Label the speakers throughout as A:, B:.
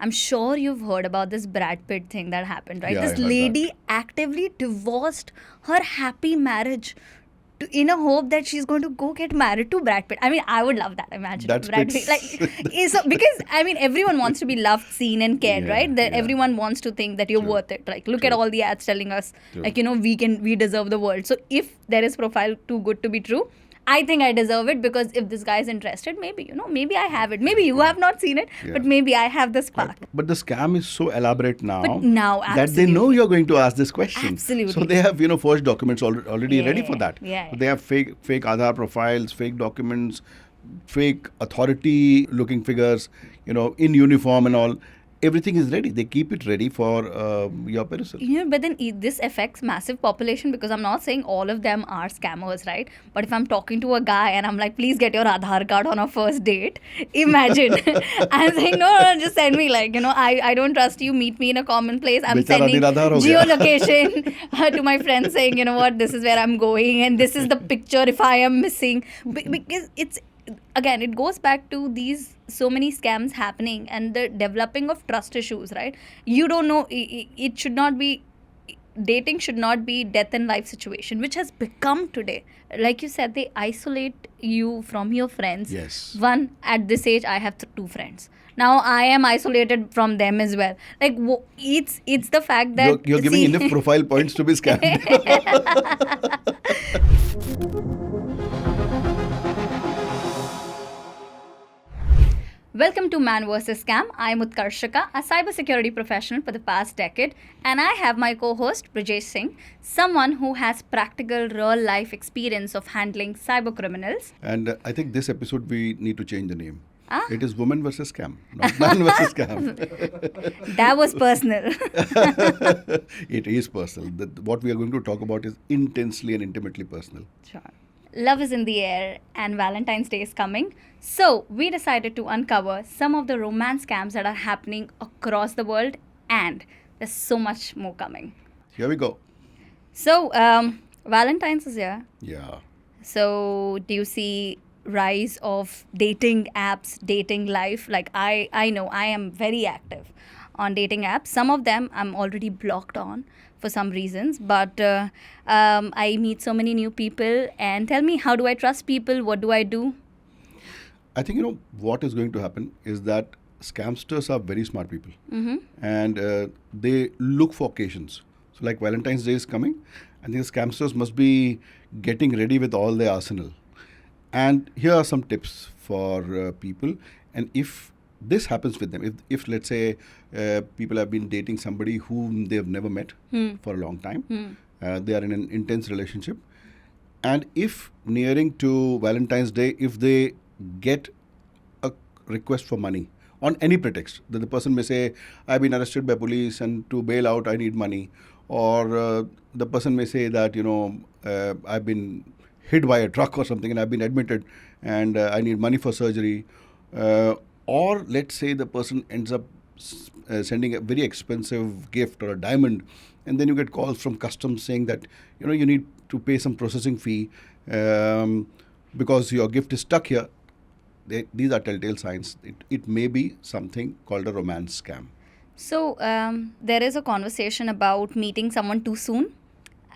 A: I'm sure you've heard about this Brad Pitt thing that happened, right?
B: Yeah, I
A: This
B: heard
A: lady
B: that.
A: actively divorced her happy marriage in a hope that she's going to go get married to Brad Pitt. I mean, I would love that. Imagine
B: That's
A: Brad Pitt, like,
B: Pitt's.
A: because I mean, everyone wants to be loved, seen, and cared,
B: Yeah,
A: right? That
B: yeah.
A: everyone wants to think that you're
B: True.
A: worth it. Like, look at
B: True.
A: all the ads telling us,
B: True.
A: like, we deserve the world. So if there is profile too good to be true, I think I deserve it, because if this guy is interested, maybe maybe I have it. Maybe you have not seen it,
B: Yeah.
A: but maybe I have the spark.
B: But the scam is so elaborate now,
A: But now,
B: that they know
A: absolutely.
B: you're going to ask this question.
A: Absolutely.
B: So they have forged documents already ready for that.
A: Yeah.
B: They have fake Aadhaar profiles, fake documents, fake authority looking figures, in uniform and all. Everything is ready. They keep it ready for your perusal.
A: But then this affects massive population, because I'm not saying all of them are scammers, right? But if I'm talking to a guy and I'm like, please get your Aadhaar card on our first date, imagine. I'm saying, no, just send me, like, I don't trust you, meet me in a common place. I'm
B: Bechara
A: sending
B: niradhar ho gaya.
A: geolocation to my friends saying, what, this is where I'm going and this is the picture if I am missing. Because again, it goes back to these so many scams happening and the developing of trust issues, right? You don't know, it should not be, dating should not be death and life situation, which has become today. Like you said, they isolate you from your friends.
B: Yes.
A: One, at this age, I have two friends. Now I am isolated from them as well. Like, it's the fact that
B: You're giving enough profile points to be scammed.
A: Welcome to Man vs. Scam. I'm Utkarshica, a cybersecurity professional for the past decade, and I have my co-host Brijesh Singh, someone who has practical real-life experience of handling cyber criminals.
B: And I think this episode we need to change the name.
A: Ah?
B: It is woman versus scam, not man versus scam.
A: That was personal.
B: It is personal. What we are going to talk about is intensely and intimately personal.
A: Sure. Love is in the air and Valentine's Day is coming. So we decided to uncover some of the romance scams that are happening across the world, and there's so much more coming.
B: Here we go.
A: So Valentine's is here.
B: Yeah.
A: So do you see rise of dating apps, dating life? Like I know I am very active on dating apps. Some of them I'm already blocked on for some reasons, but I meet so many new people. And tell me, how do I trust people? What do I do?
B: I think, what is going to happen is that scamsters are very smart people.
A: Mm-hmm.
B: And they look for occasions. So like Valentine's Day is coming, I think the scamsters must be getting ready with all their arsenal. And here are some tips for people. And if this happens with them, if let's say people have been dating somebody whom they've never met for a long time, they are in an intense relationship, and if nearing to Valentine's Day, if they get a request for money on any pretext, that the person may say, I've been arrested by police and to bail out I need money, or the person may say that I've been hit by a truck or something and I've been admitted and I need money for surgery, or let's say the person ends up sending a very expensive gift or a diamond, and then you get calls from customs saying that you need to pay some processing fee because your gift is stuck here. These are telltale signs. It may be something called a romance scam.
A: So there is a conversation about meeting someone too soon,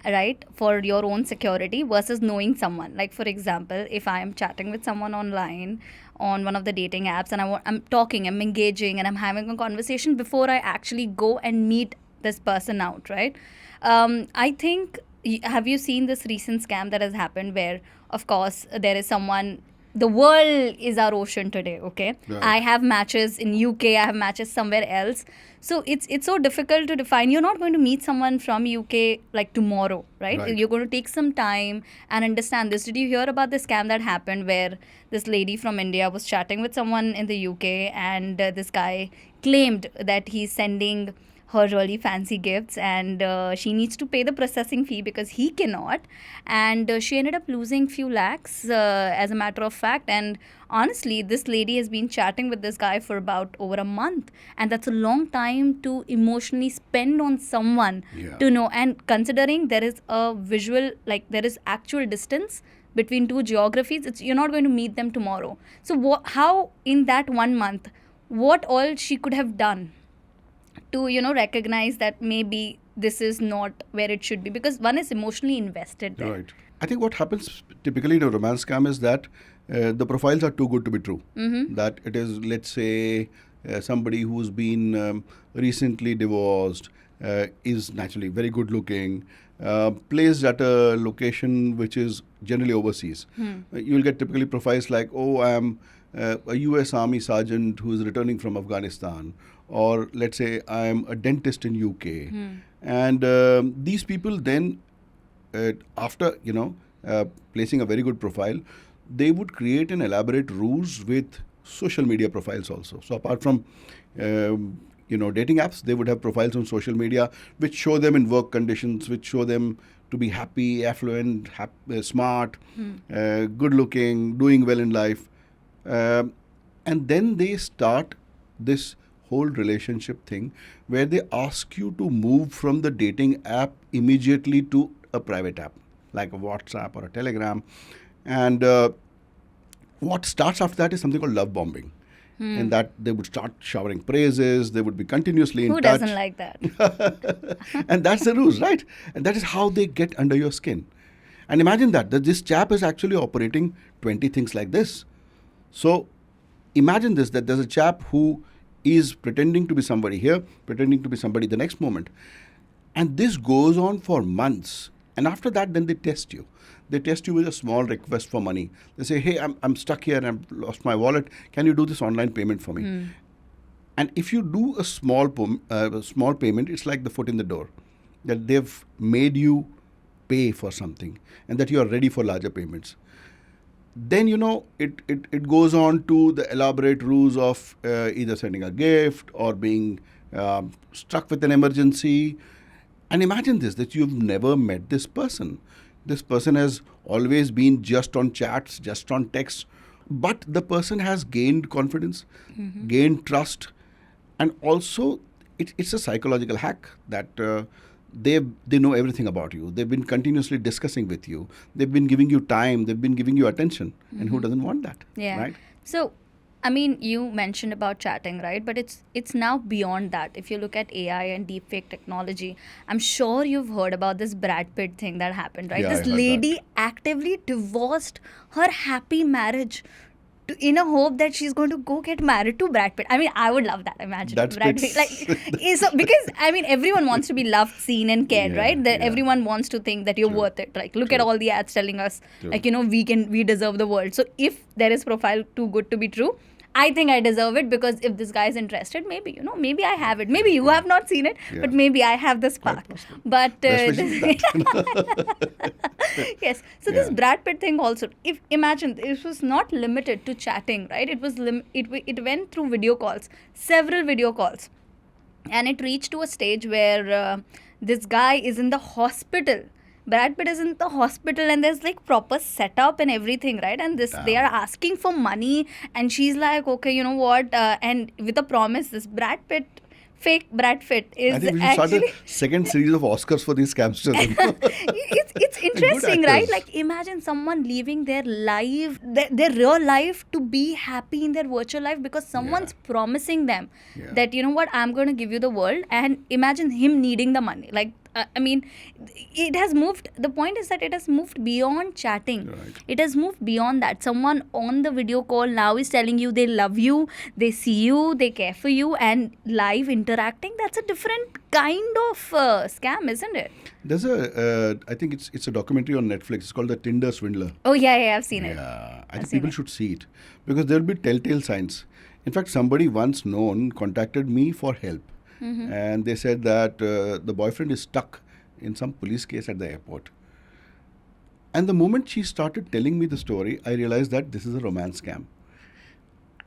A: right, for your own security versus knowing someone. Like, for example, if I am chatting with someone online on one of the dating apps and I'm engaging and I'm having a conversation before I actually go and meet this person out, right? I think, have you seen this recent scam that has happened where, of course, there is someone, the world is our ocean today, okay?
B: Right.
A: I have matches in UK, I have matches somewhere else. So it's so difficult to define. You're not going to meet someone from UK like tomorrow, right? You're going to take some time and understand this. Did you hear about the scam that happened where this lady from India was chatting with someone in the UK, and this guy claimed that he's sending her really fancy gifts, and she needs to pay the processing fee because he cannot, and she ended up losing few lakhs as a matter of fact. And honestly, this lady has been chatting with this guy for about over a month, and that's a long time to emotionally spend on someone.
B: Yeah.
A: To know, and considering there is a visual, like there is actual distance between two geographies, you're not going to meet them tomorrow. So how in that 1 month, what all she could have done to, recognize that maybe this is not where it should be, because one is emotionally invested there.
B: Right. I think what happens typically in a romance scam is that the profiles are too good to be true. That it is, let's say, somebody who's been recently divorced, is naturally very good looking, placed at a location which is generally overseas. You'll get typically profiles like, oh, I'm a US Army sergeant who is returning from Afghanistan, or let's say I'm a dentist in UK. And these people then, after placing a very good profile, they would create an elaborate ruse with social media profiles also. So apart from dating apps, they would have profiles on social media which show them in work conditions, which show them to be happy, affluent, smart, good looking, doing well in life. And then they start this whole relationship thing where they ask you to move from the dating app immediately to a private app like a WhatsApp or a Telegram. And what starts after that is something called love bombing. And that they would start showering praises, they would be continuously in
A: Who
B: touch.
A: doesn't like that?
B: And that's the ruse, right? And that is how they get under your skin. And imagine that this chap is actually operating 20 things like this. So imagine this, that there's a chap who is pretending to be somebody here, pretending to be somebody the next moment. And this goes on for months. And after that, then they test you. They test you with a small request for money. They say, hey, I'm stuck here and I've lost my wallet. Can you do this online payment for me? And if you do a small payment, it's like the foot in the door. That they've made you pay for something and that you are ready for larger payments. Then, it goes on to the elaborate ruse of either sending a gift or being struck with an emergency. And imagine this, that you've never met this person. This person has always been just on chats, just on texts. But the person has gained confidence, gained trust. And also, it's a psychological hack that they know everything about you. They've been continuously discussing with you. They've been giving you time. They've been giving you attention. And who doesn't want that?
A: Yeah.
B: Right?
A: So, I mean, you mentioned about chatting, right? But it's now beyond that. If you look at AI and deepfake technology, I'm sure you've heard about this Brad Pitt thing that happened, right?
B: Yeah, I
A: This
B: heard
A: lady
B: that.
A: actively divorced her happy marriage in a hope that she's going to go get married to Brad Pitt. I mean, I would love that. Imagine
B: That's
A: Brad Pitt. Because I mean, everyone wants to be loved, seen, and cared,
B: Yeah,
A: right? That
B: yeah.
A: everyone wants to think that you're
B: True.
A: worth it. Like, look at
B: True.
A: all the ads telling us,
B: True.
A: like, we deserve the world. So if there is profile too good to be true, I think I deserve it, because if this guy is interested, maybe, maybe I have it. Maybe you have not seen it,
B: Yeah.
A: but maybe I have the spark.
B: possible.
A: But
B: Best wishes for that.
A: yes. So this
B: Yeah.
A: Brad Pitt thing also, if imagine it was not limited to chatting, right? It was it went through video calls, several video calls, and it reached to a stage where this guy is in the hospital. Brad Pitt is in the hospital and there's like proper setup and everything, right? And they are asking for money, and she's like, okay, you know what? And with a promise, this fake Brad Pitt is
B: I think we should start
A: actually.
B: a second series of Oscars for these scamsters.
A: It's interesting, right?
B: actors.
A: Like, imagine someone leaving their life, their real life, to be happy in their virtual life because someone's promising them that, you know what, I'm going to give you the world. And imagine him needing the money. Like, I mean, it has moved. The point is that it has moved beyond chatting.
B: Right.
A: It has moved beyond that. Someone on the video call now is telling you they love you, they see you, they care for you, and live interacting. That's a different kind of scam, isn't it?
B: There's I think it's a documentary on Netflix. It's called The Tinder Swindler.
A: Oh, yeah, I've seen it.
B: Yeah, I
A: I've
B: think
A: seen
B: people
A: it.
B: should see it because there'll be telltale signs. In fact, somebody once known contacted me for help. And they said that the boyfriend is stuck in some police case at the airport. And the moment she started telling me the story, I realized that this is a romance scam.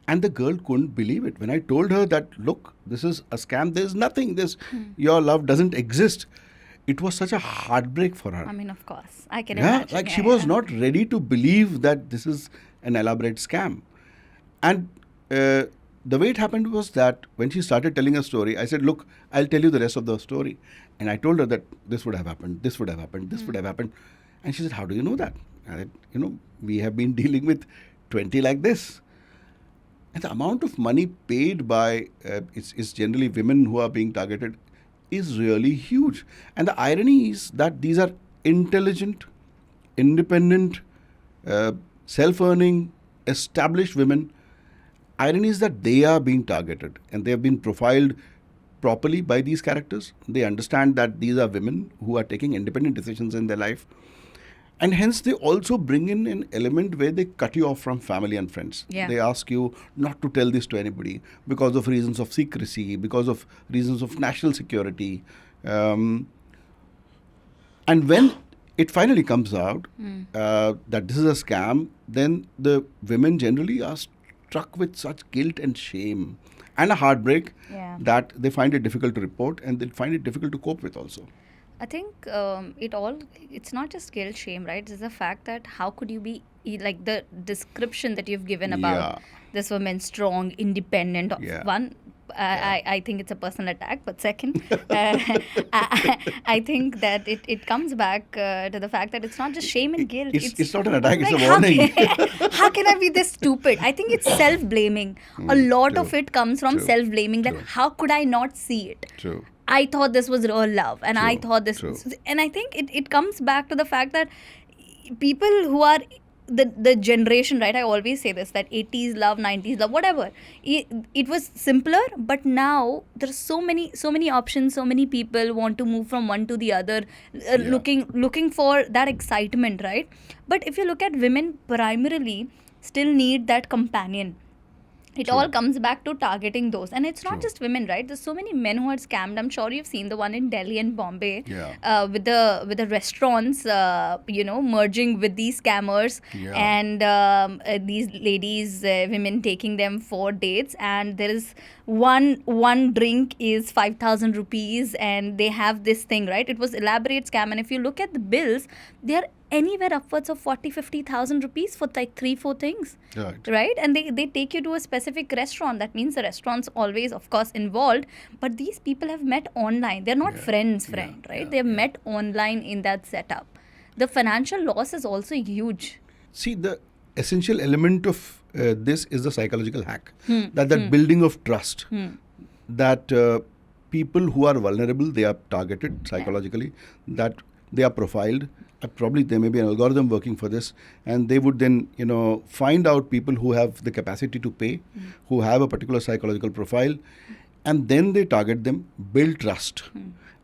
B: And the girl couldn't believe it. When I told her that, look, this is a scam, there's nothing, your love doesn't exist. It was such a heartbreak for her.
A: I mean, of course. I can
B: Yeah,
A: imagine.
B: like she was not ready to believe that this is an elaborate scam. And the way it happened was that when she started telling her story, I said, look, I'll tell you the rest of the story. And I told her that this would have happened, this would have happened, this would have happened. And she said, how do you know that? I said, we have been dealing with 20 like this. And the amount of money paid by it's generally women who are being targeted is really huge. And the irony is that these are intelligent, independent, uh, self-earning, established women. Irony is that they are being targeted and they have been profiled properly by these characters. They understand that these are women who are taking independent decisions in their life. And hence, they also bring in an element where they cut you off from family and friends.
A: Yeah.
B: They ask you not to tell this to anybody because of reasons of secrecy, because of reasons of national security. And when it finally comes out that this is a scam, then the women generally are struck with such guilt and shame and a heartbreak that they find it difficult to report and they find it difficult to cope with also.
A: I think it's not just guilt, shame, right? It's the fact that how could you be, like the description that you've given about this woman, strong, independent. One, I think it's a personal attack, but second, I think that it comes back to the fact that it's not just shame and guilt.
B: It's not an attack,
A: like,
B: it's a warning.
A: How can I be this stupid? I think it's self-blaming. A lot of it comes from self-blaming, that how could I not see it?
B: True.
A: I thought this was real love, and I thought this
B: True.
A: and I think it comes back to the fact that people who are the generation, right? I always say this, that 80s love, 90s love, whatever. It was simpler, but now there's so many options, so many people want to move from one to the other, looking for that excitement, right? But if you look at women, primarily still need that companion. It all comes back to targeting those. And it's not just women, right? There's so many men who are scammed. I'm sure you've seen the one in Delhi and Bombay with the restaurants, merging with these scammers and these ladies, women taking them for dates. And there is one drink is 5,000 rupees and they have this thing, right? It was elaborate scam. And if you look at the bills, they are anywhere upwards of 40,000-50,000 rupees for like 3-4 things, right? And they take you to a specific restaurant. That means the restaurant's always, of course, involved, but these people have met online. They're not friends, right? They've met online in that setup. The financial loss is also huge.
B: See, the essential element of this is the psychological hack, that building of trust, that people who are vulnerable, they are targeted psychologically, that they are profiled. Probably there may be an algorithm working for this, and they would then find out people who have the capacity to pay, who have a particular psychological profile, and then they target them, build trust.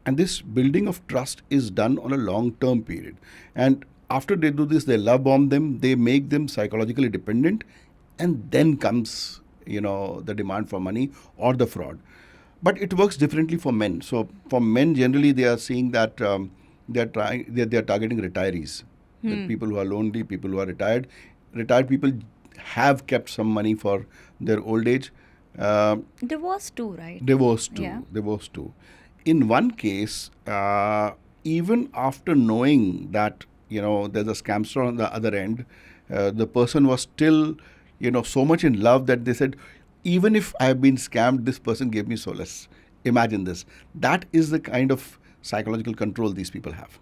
B: And this building of trust is done on a long-term period. And after they do this, they love bomb them, they make them psychologically dependent, and then comes the demand for money or the fraud. But it works differently for men. So for men, generally they are seeing that they are targeting retirees, people who are lonely, people who are retired. Retired people have kept some money for their old age.
A: Divorced too, right?
B: Divorced too. In one case, even after knowing that there's a scamster on the other end, the person was still so much in love that they said, even if I have been scammed, this person gave me solace. Imagine this. That is the kind of psychological control these people have.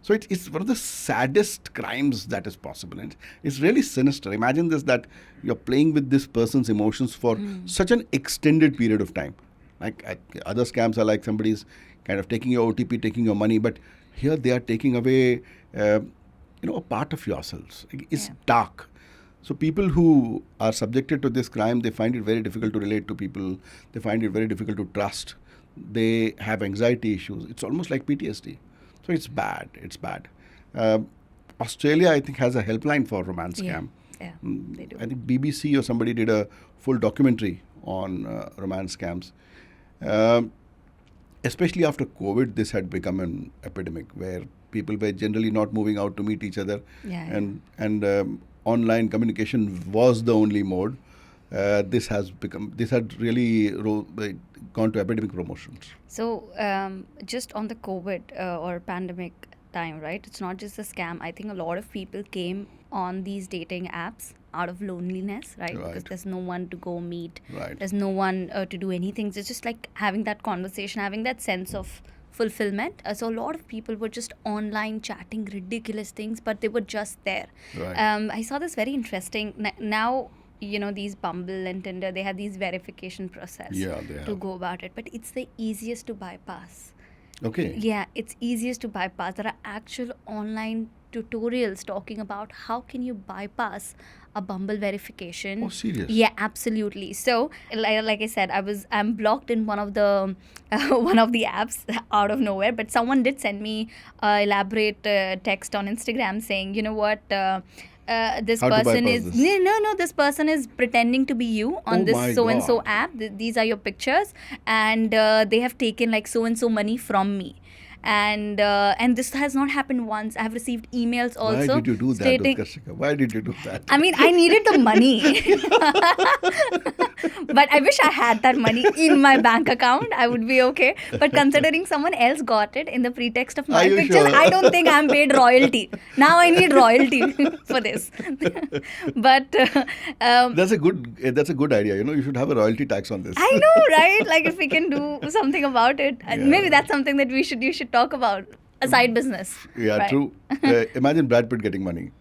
B: So it's one of the saddest crimes that is possible. And it's really sinister. Imagine this, that you're playing with this person's emotions for such an extended period of time. Like other scams are like somebody's kind of taking your OTP, taking your money. But here they are taking away, a part of yourselves. It's dark. So people who are subjected to this crime, they find it very difficult to relate to people. They find it very difficult to trust. They have anxiety issues. It's almost like PTSD. So it's bad. Australia, I think, has a helpline for romance scam.
A: Yeah, they do.
B: I think BBC or somebody did a full documentary on romance scams. Especially after COVID, this had become an epidemic where people were generally not moving out to meet each other. And online communication was the only mode. This had really gone to epidemic promotions.
A: So just on the COVID or pandemic time, right? It's not just a scam. I think a lot of people came on these dating apps out of loneliness, right? Because there's no one to go meet. There's no one to do anything. It's just like having that conversation, having that sense of fulfillment. So a lot of people were just online chatting ridiculous things, but they were just there. I saw this very interesting. Now, these Bumble and Tinder, they have these verification process
B: Yeah, they
A: to
B: have.
A: go about it, but it's the easiest to bypass.
B: Okay.
A: Yeah, it's easiest to bypass. There are actual online tutorials talking about how can you bypass a Bumble verification.
B: Oh, serious?
A: Yeah, absolutely. So, like I said, I'm blocked in one of the one of the apps out of nowhere. But someone did send me elaborate text on Instagram saying, you know what. This
B: How to
A: person
B: bypass
A: is
B: this?
A: no, this person is pretending to be you on
B: Oh
A: this
B: my
A: so and so
B: God.
A: app. These are your pictures, and they have taken like so and so money from me, and this has not happened once. I have received emails
B: Why
A: also
B: did you do that,
A: stating,
B: Utkarshika? Why did you do that?
A: I mean, I needed the money. But I wish I had that money in my bank account. I would be okay. But considering someone else got it in the pretext of
B: Are
A: my
B: you
A: pictures,
B: sure?
A: I don't think I'm paid royalty. Now I need royalty for this. But
B: That's a good idea. You should have a royalty tax on this.
A: I know, right? Like if we can do something about it,
B: Yeah.
A: maybe that's something that you should talk about. A side business.
B: Yeah,
A: right?
B: true. Imagine Brad Pitt getting money.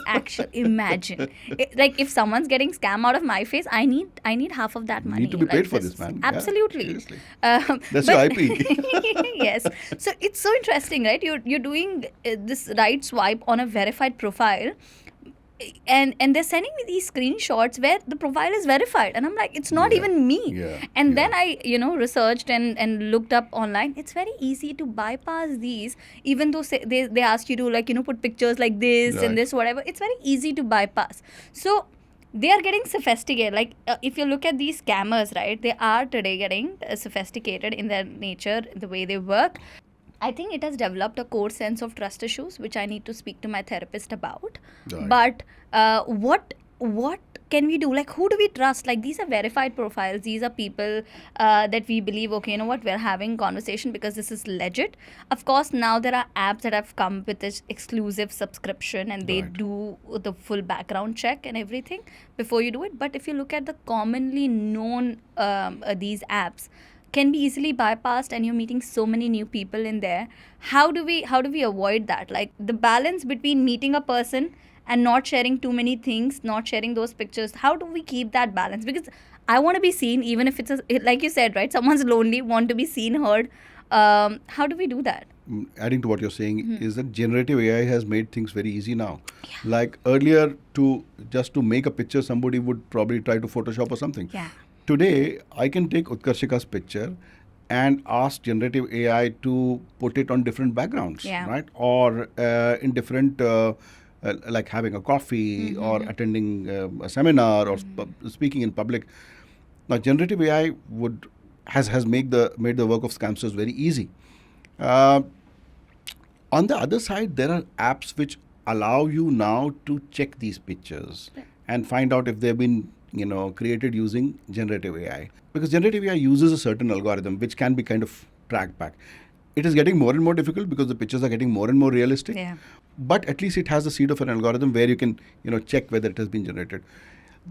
A: Actually, imagine. Like if someone's getting scam out of my face, I need half of that money.
B: Need to be paid
A: Like
B: for this, man. Yeah,
A: Absolutely.
B: seriously.
A: But-
B: That's your IP.
A: Yes. So it's so interesting, right? You're doing this right swipe on a verified profile, and they're sending me these screenshots where the profile is verified, and I'm like, it's not
B: Yeah,
A: even me.
B: yeah,
A: And
B: yeah.
A: then I researched and looked up online. It's very easy to bypass these, even though they ask you to like put pictures like this
B: Right.
A: and this whatever. It's very easy to bypass. So they are getting sophisticated. Like if you look at these scammers, right, they are today getting sophisticated in their nature, the way they work. I think it has developed a core sense of trust issues, which I need to speak to my therapist about.
B: Right.
A: But what can we do? Like, who do we trust? Like, these are verified profiles. These are people that we believe, okay, you know what, we're having conversation because this is legit. Of course, now there are apps that have come with this exclusive subscription, and they
B: Right.
A: do the full background check and everything before you do it. But if you look at the commonly known these apps, can be easily bypassed, and you're meeting so many new people in there. How do we avoid that? Like the balance between meeting a person and not sharing too many things, not sharing those pictures. How do we keep that balance? Because I want to be seen, even if like you said, right? Someone's lonely, want to be seen, heard. How do we do that?
B: Adding to what you're saying is that generative AI has made things very easy now. Like earlier, to make a picture, somebody would probably try to Photoshop or something.
A: Yeah.
B: Today, I can take Utkarshika's picture and ask generative AI to put it on different backgrounds,
A: Yeah.
B: right? Or in different, like having a coffee or attending a seminar or speaking in public. Now, generative AI has made the work of scamsters very easy. On the other side, there are apps which allow you now to check these pictures and find out if they've been created using generative AI. Because generative AI uses a certain algorithm which can be kind of tracked back. It is getting more and more difficult because the pictures are getting more and more realistic.
A: Yeah.
B: But at least it has the seed of an algorithm where you can check whether it has been generated.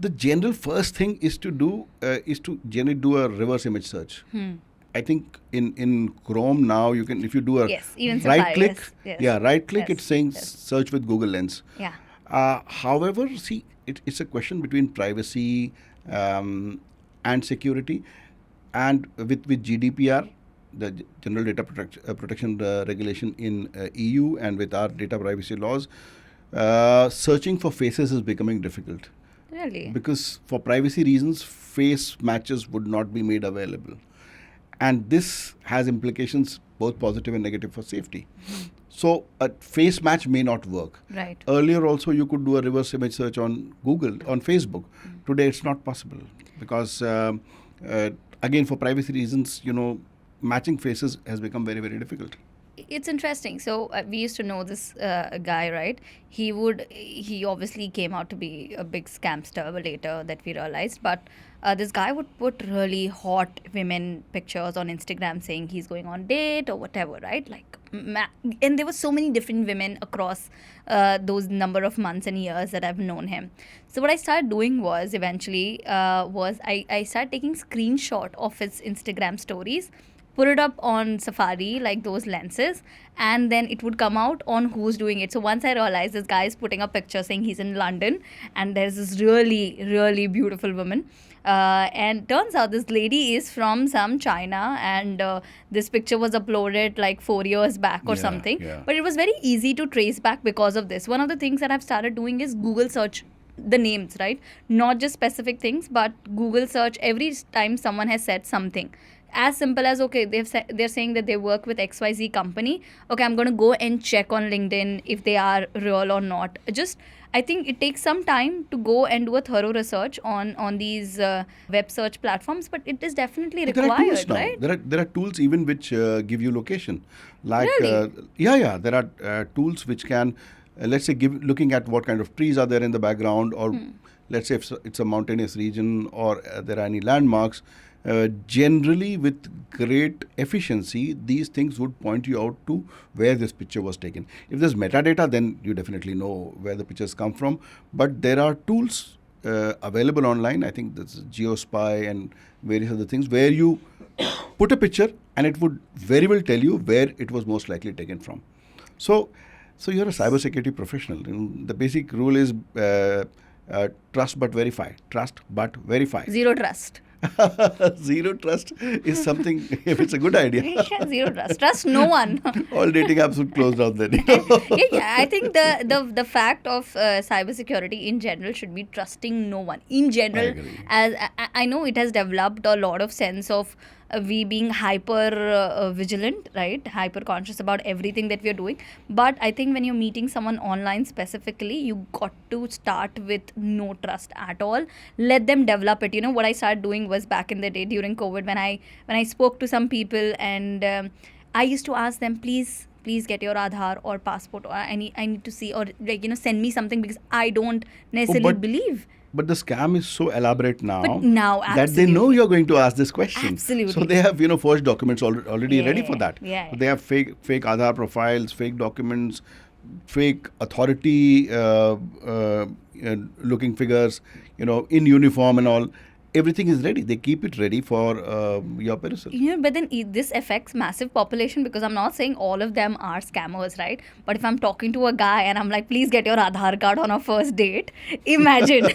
B: The general first thing is to do do a reverse image search. I think in Chrome now you can, if you do a
A: Yes, even
B: right
A: Safari,
B: click,
A: yes.
B: right click,
A: Yes,
B: it's saying
A: yes.
B: search with Google Lens.
A: Yeah.
B: However, see, it's a question between privacy and security, and with GDPR, the General Data Protection Regulation in EU, and with our data privacy laws, searching for faces is becoming difficult.
A: Really?
B: Because for privacy reasons, face matches would not be made available. And this has implications both positive and negative for safety. So a face match may not work.
A: Right.
B: Earlier also you could do a reverse image search on Google, on Facebook. Today it's not possible because again, for privacy reasons, matching faces has become very, very difficult.
A: It's interesting. So we used to know this guy, right? He obviously came out to be a big scamster later that we realized. But this guy would put really hot women pictures on Instagram saying he's going on date or whatever, right? Like, and there were so many different women across those number of months and years that I've known him. So what I started doing was eventually I started taking screenshot of his Instagram stories, put it up on Safari, like those lenses, and then it would come out on who's doing it. So once I realized this guy is putting a picture saying he's in London, and there's this really, really beautiful woman. And turns out this lady is from some China, and this picture was uploaded like 4 years back or something.
B: Yeah.
A: But it was very easy to trace back because of this. One of the things that I've started doing is Google search the names, right? Not just specific things, but Google search every time someone has said something. As simple as, okay, they're saying that they work with XYZ company. Okay, I'm going to go and check on LinkedIn if they are real or not. I think it takes some time to go and do a thorough research on these web search platforms, but it is definitely required,
B: there are tools now.
A: right?
B: There are tools even which give you location. Like
A: Really?
B: there are tools which can, let's say, looking at what kind of trees are there in the background, or let's say if it's a mountainous region, or there are any landmarks. Generally, with great efficiency, these things would point you out to where this picture was taken. If there's metadata, then you definitely know where the pictures come from. But there are tools available online. I think there's GeoSpy and various other things where you put a picture and it would very well tell you where it was most likely taken from. So you're a cybersecurity professional. The basic rule is trust but verify. Trust but verify.
A: Zero trust.
B: Zero trust is something, if it's a good idea.
A: Zero trust. Trust no one.
B: All dating apps would close down then.
A: Yeah, I think the fact of cybersecurity in general should be trusting no one. In general,
B: I agree.
A: as I know it has developed a lot of sense of we being hyper vigilant, right? Hyper conscious about everything that we are doing. But I think when you're meeting someone online specifically, you got to start with no trust at all. Let them develop it. You know what I started doing was back in the day during COVID when I spoke to some people, and I used to ask them, please get your Aadhaar or passport, or I need to see, or send me something, because I don't necessarily believe.
B: But the scam is so elaborate now,
A: But now,
B: that they know you're going to ask this question.
A: Absolutely.
B: So they have forged documents already ready for that.
A: Yeah.
B: They have fake Aadhaar profiles, fake documents, fake authority looking figures, in uniform and all. Everything is ready. They keep it ready for your perusal.
A: But then this affects massive population, because I'm not saying all of them are scammers, right? But if I'm talking to a guy and I'm like, please get your Aadhaar card on our first date, imagine.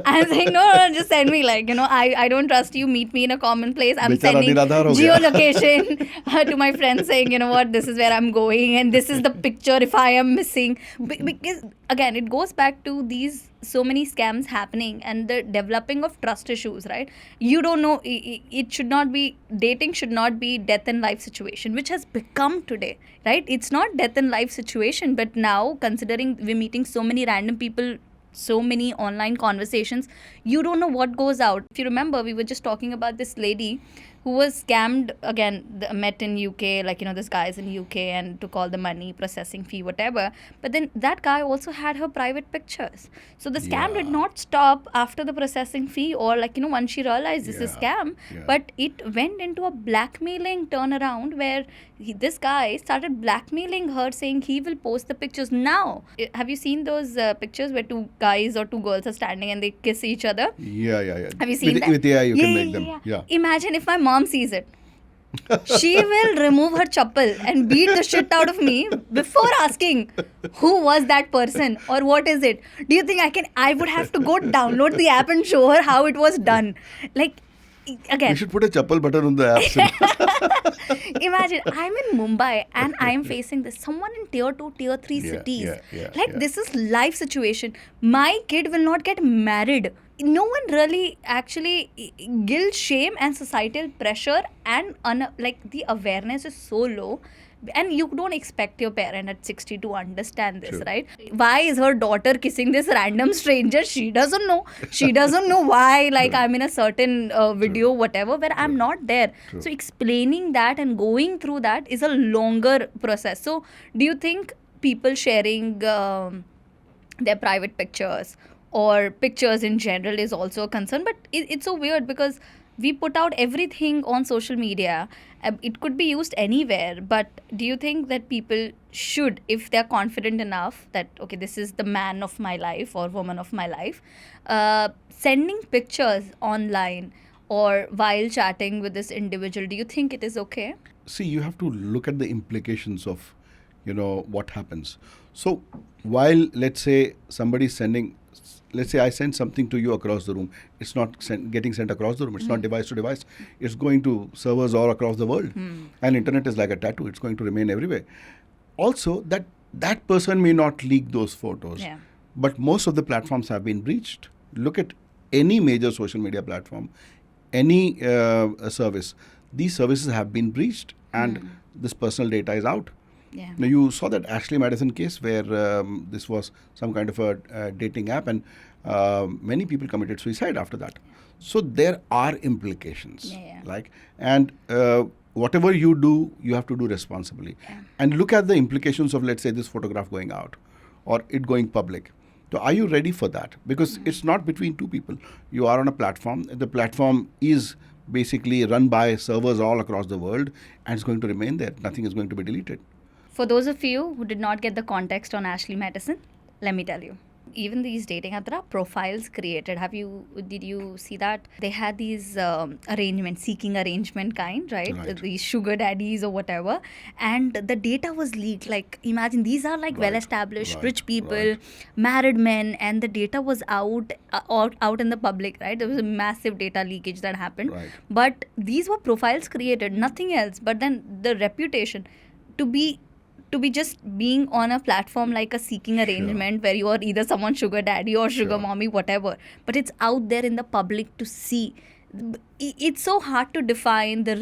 A: I'm saying, no, just send me, I don't trust you, meet me in a common place. I'm sending geolocation to my friends saying, what, this is where I'm going and this is the picture if I am missing. Because, again, it goes back to these so many scams happening and the developing of trust issues, right? You don't know, it should not be, dating should not be death and life situation, which has become today, right? It's not death and life situation, but now, considering we're meeting so many random people, so many online conversations, you don't know what goes out. If you remember, we were just talking about this lady who was scammed, again, met in UK, this guy is in UK and took all the money, processing fee, whatever. But then that guy also had her private pictures. So the scam did not stop after the processing fee, or once she realized this is scam, but it went into a blackmailing turnaround where this guy started blackmailing her, saying he will post the pictures. Now, have you seen those pictures where two guys or two girls are standing and they kiss each other?
B: Yeah.
A: Have you seen that?
B: With AI, you can make them. Yeah.
A: Imagine if my mom sees it. She will remove her chappal and beat the shit out of me before asking who was that person or what is it. Do you think I would have to go download the app and show her how it was done? Again,
B: we should put a chappal button on the app.
A: Imagine I'm in Mumbai and I'm facing this. Someone in tier 2, tier 3 cities. This is life situation. My kid will not get married. No one really actually, guilt, shame and societal pressure and the awareness is so low. And you don't expect your parent at 60 to understand this, right? Why is her daughter kissing this random stranger? She doesn't know. She doesn't know why, I'm in a certain video, whatever, where I'm not there. So explaining that and going through that is a longer process. So do you think people sharing their private pictures or pictures in general is also a concern? But it's so weird because we put out everything on social media. It could be used anywhere. But do you think that people should, if they're confident enough that, okay, this is the man of my life or woman of my life, sending pictures online or while chatting with this individual, do you think it is okay?
B: See, you have to look at the implications of, what happens. So while, let's say, somebody's sending, let's say I send something to you across the room, it's not getting sent across the room, it's not device to device, it's going to servers all across the world. And internet is like a tattoo, it's going to remain everywhere. Also, that person may not leak those photos, but most of the platforms have been breached. Look at any major social media platform, any service. These services have been breached and this personal data is out. Now, you saw that Ashley Madison case where this was some kind of a dating app, and many people committed suicide after that. So there are implications. And whatever you do, you have to do responsibly. And look at the implications of, let's say, this photograph going out or it going public. So are you ready for that? Because it's not between two people. You are on a platform. The platform is basically run by servers all across the world, and it's going to remain there. Nothing is going to be deleted.
A: For those of you who did not get the context on Ashley Madison, let me tell you. Even these dating apps, there are profiles created. Did you see that? They had these seeking arrangement kind, right? These sugar daddies or whatever. And the data was leaked. Like, imagine, these are like well-established, rich people, married men, and the data was out in the public, right? There was a massive data leakage that happened. But these were profiles created, nothing else. But then the reputation to be just being on a platform like a seeking arrangement where you are either someone's sugar daddy or sugar mommy, whatever, but it's out there in the public to see. It's so hard to define the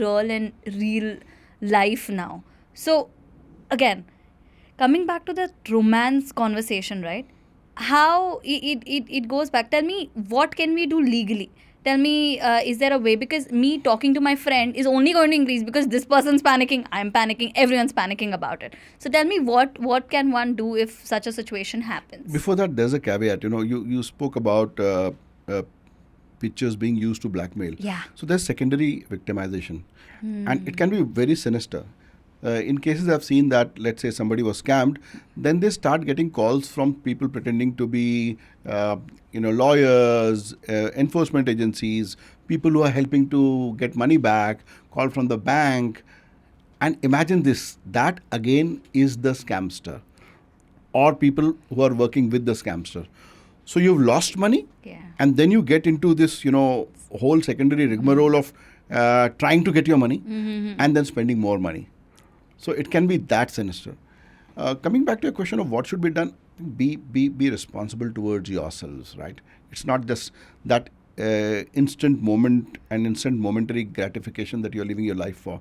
A: real life now. So again, coming back to the romance conversation, right? How it goes back. Tell me, what can we do legally? Tell me, is there a way? Because me talking to my friend is only going to increase because this person's panicking, I'm panicking, everyone's panicking about it. So tell me, what can one do if such a situation happens?
B: Before that, there's a caveat. You spoke about pictures being used to blackmail. So there's secondary victimization. And it can be very sinister. In cases I've seen that, let's say somebody was scammed, then they start getting calls from people pretending to be, lawyers, enforcement agencies, people who are helping to get money back, call from the bank. And imagine this, that again is the scamster or people who are working with the scamster. So you've lost money and then you get into this, whole secondary rigmarole of trying to get your money and then spending more money. So it can be that sinister. Coming back to a question of what should be done, be responsible towards yourselves, right? It's not just that instant moment and instant momentary gratification that you're living your life for.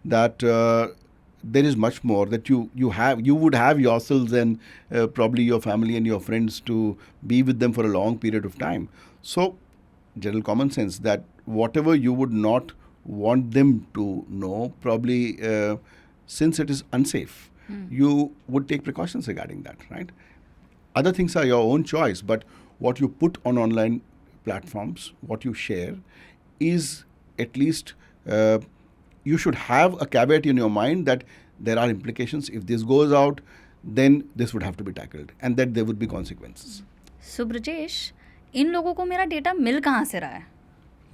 B: That there is much more that you would have yourselves and probably your family and your friends to be with them for a long period of time. So general common sense that whatever you would not want them to know, probably since it is unsafe, you would take precautions regarding that, right? Other things are your own choice, but what you put on online platforms, what you share, is at least you should have a caveat in your mind that there are implications. If this goes out, then this would have to be tackled and that there would be consequences.
A: So Brijesh, इन लोगों को मेरा data मिल कहाँ से रहा है?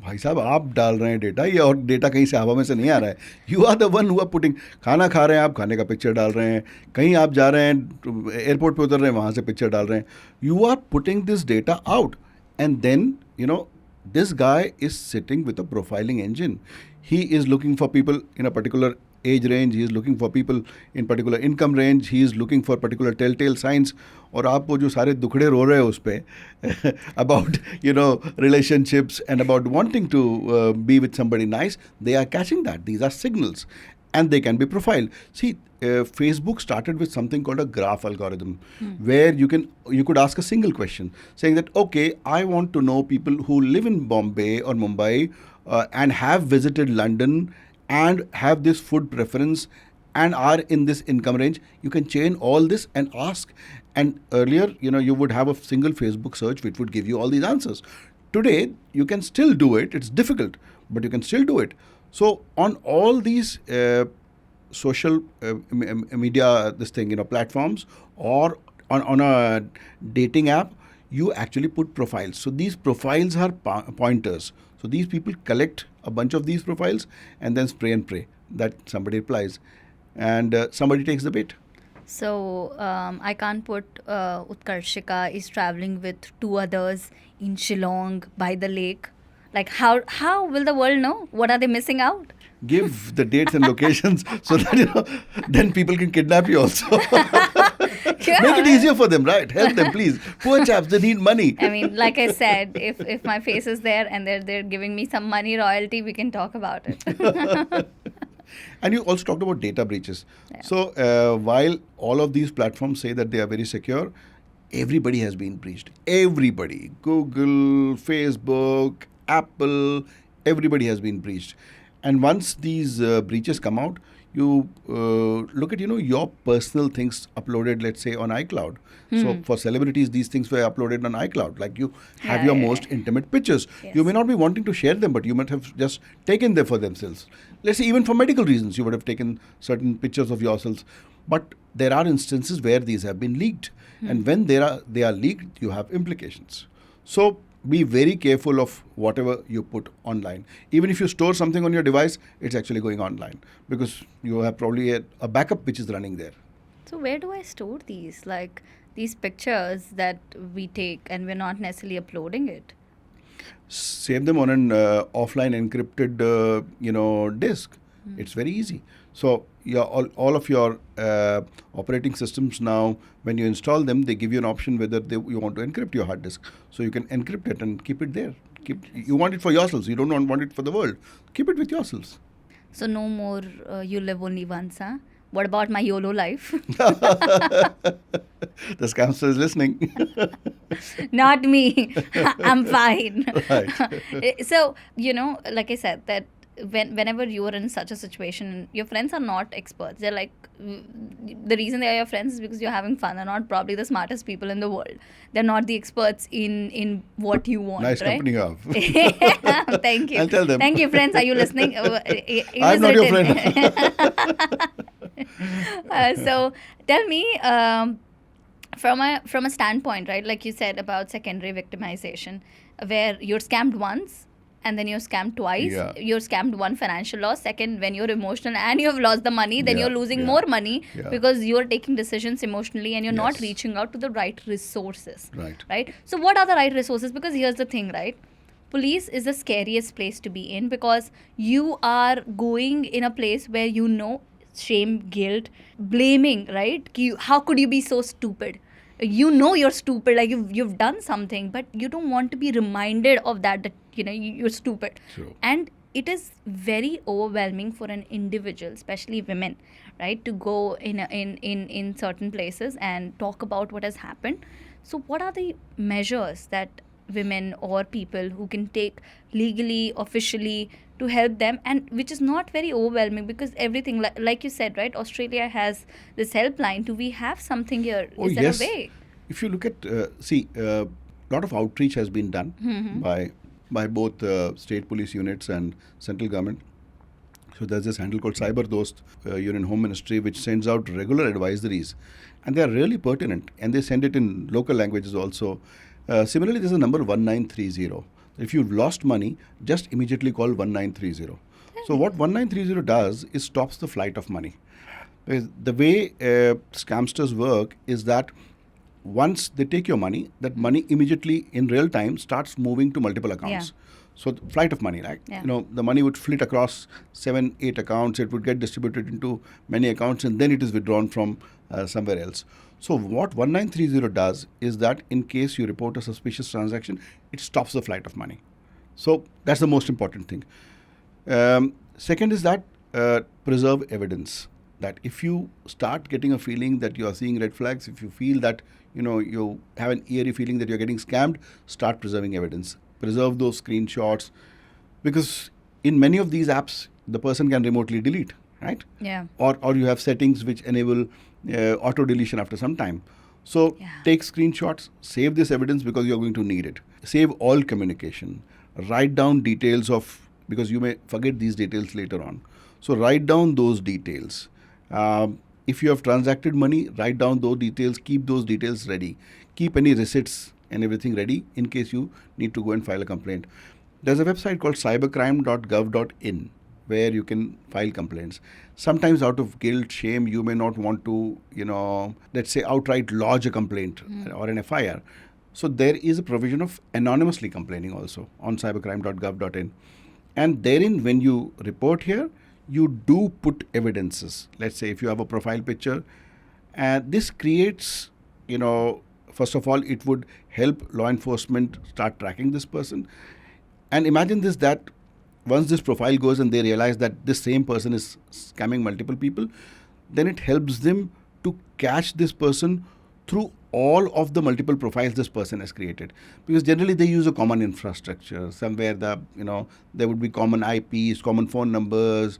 B: भाई साहब, आप डाल रहे हैं डेटा, ये और डेटा कहीं से हवा में से नहीं आ रहा है. You are the one who are putting. खाना खा रहे हैं आप, खाने का पिक्चर डाल रहे हैं. कहीं आप जा रहे हैं, एयरपोर्ट पे उतर रहे हैं, वहाँ से पिक्चर डाल रहे हैं. You are putting this data out and then this guy is sitting with a profiling engine. He is looking for people in a particular age range. He is looking for people in particular income range. He is looking for particular telltale signs. और आप वो जो सारे दुखड़े रो रहे हो उस पे about relationships and about wanting to be with somebody nice, they are catching that. These are signals and they can be profiled. See, Facebook started with something called a graph algorithm, where you could ask a single question saying that, okay, I want to know people who live in Bombay or Mumbai and have visited London and have this food preference and are in this income range. You can chain all this and ask. And earlier, you would have a single Facebook search which would give you all these answers. Today, you can still do it. It's difficult, but you can still do it. So on all these social media, platforms, or on a dating app, you actually put profiles. So these profiles are pointers. So these people collect a bunch of these profiles and then spray and pray that somebody replies, and somebody takes the bait.
A: So I can't put Utkarshika is traveling with two others in Shillong by the lake. Like how will the world know? What are they missing out?
B: Give the dates and locations so that then people can kidnap you also.
A: Yeah.
B: Make it easier for them, right? Help them, please. Poor chaps, they need money.
A: I mean, like I said, if my face is there and they're giving me some money royalty, we can talk about it.
B: And you also talked about data breaches.
A: Yeah.
B: So while all of these platforms say that they are very secure, everybody has been breached. Everybody. Google, Facebook, Apple, everybody has been breached. And once these breaches come out, you look at, your personal things uploaded, let's say, on iCloud. So for celebrities, these things were uploaded on iCloud. Like you have your most intimate pictures.
A: Yes.
B: You may not be wanting to share them, but you might have just taken them for themselves. Let's say even for medical reasons, you would have taken certain pictures of yourselves. But there are instances where these have been leaked. And when they are leaked, you have implications. So be very careful of whatever you put online. Even if you store something on your device, it's actually going online because you have probably a backup which is running there.
A: So where do I store these? Like these pictures that we take and we're not necessarily uploading it.
B: Save them on an offline encrypted, disk. It's very easy. So all of your operating systems now, when you install them, they give you an option whether you want to encrypt your hard disk. So you can encrypt it and keep it there. You want it for yourselves. You don't want it for the world. Keep it with yourselves.
A: So no more you live only once, huh? What about my YOLO life?
B: The scamster is listening.
A: Not me. I'm fine.
B: Right.
A: So, like I said, that whenever you are in such a situation, your friends are not experts. They're like, the reason they are your friends is because you're having fun. They're not probably the smartest people in the world. They're not the experts in what you want.
B: Nice
A: right?
B: company you have.
A: Thank you.
B: I'll tell them.
A: Thank you, friends. Are you listening?
B: I'm not your friend.
A: So tell me, from a standpoint, right? Like you said about secondary victimization, where you're scammed once and then you're scammed twice.
B: Yeah.
A: You're scammed one, financial loss. Second, when you're emotional and you've lost the money, then
B: Yeah,
A: you're losing
B: yeah,
A: more money
B: yeah.
A: because you're taking decisions emotionally and you're not
B: Yes.
A: reaching out to the right resources.
B: Right.
A: Right? So what are the right resources? Because here's the thing, right? Police is the scariest place to be in because you are going in a place where shame, guilt, blaming, right? How could you be so stupid? You're stupid, like you've done something, but you don't want to be reminded of that you're stupid.
B: True.
A: And it is very overwhelming for an individual, especially women, right, to go in certain places and talk about what has happened. So what are the measures that women or people who can take legally, officially, to help them, and which is not very overwhelming because everything, like you said, right, Australia has this helpline. Do we have something here?
B: Oh,
A: Is there
B: yes.
A: a way?
B: If you look at, a lot of outreach has been done by both state police units and central government. So there's this handle called Cyberdost Union Home Ministry, which sends out regular advisories, and they are really pertinent, and they send it in local languages also. Similarly, there's a number 1930. If you've lost money, just immediately call 1930. So what 1930 does is stops the flight of money. The way scamsters work is that once they take your money, that money immediately in real time starts moving to multiple accounts.
A: Yeah.
B: So the flight of money, right?
A: Yeah.
B: The money would flit across 7, 8 accounts. It would get distributed into many accounts, and then it is withdrawn from somewhere else. So what 1930 does is that in case you report a suspicious transaction, it stops the flight of money. So that's the most important thing. Second is that preserve evidence. That if you start getting a feeling that you are seeing red flags, if you feel that you have an eerie feeling that you're getting scammed, start preserving evidence. Preserve those screenshots, because in many of these apps, the person can remotely delete, right?
A: Yeah.
B: Or you have settings which enable auto deletion after some time. So take screenshots, save this evidence because you're going to need it. Save all communication. Write down details because you may forget these details later on. So write down those details. If you have transacted money, write down those details, keep those details ready. Keep any receipts and everything ready in case you need to go and file a complaint. There's a website called cybercrime.gov.in where you can file complaints. Sometimes out of guilt, shame, you may not want to, let's say outright lodge a complaint or an FIR. So there is a provision of anonymously complaining also on cybercrime.gov.in. And therein, when you report here, you do put evidences. Let's say if you have a profile picture, and this creates, first of all, it would help law enforcement start tracking this person. And imagine this, that once this profile goes and they realize that this same person is scamming multiple people, then it helps them to catch this person through all of the multiple profiles this person has created. Because generally they use a common infrastructure. Somewhere there would be common IPs, common phone numbers,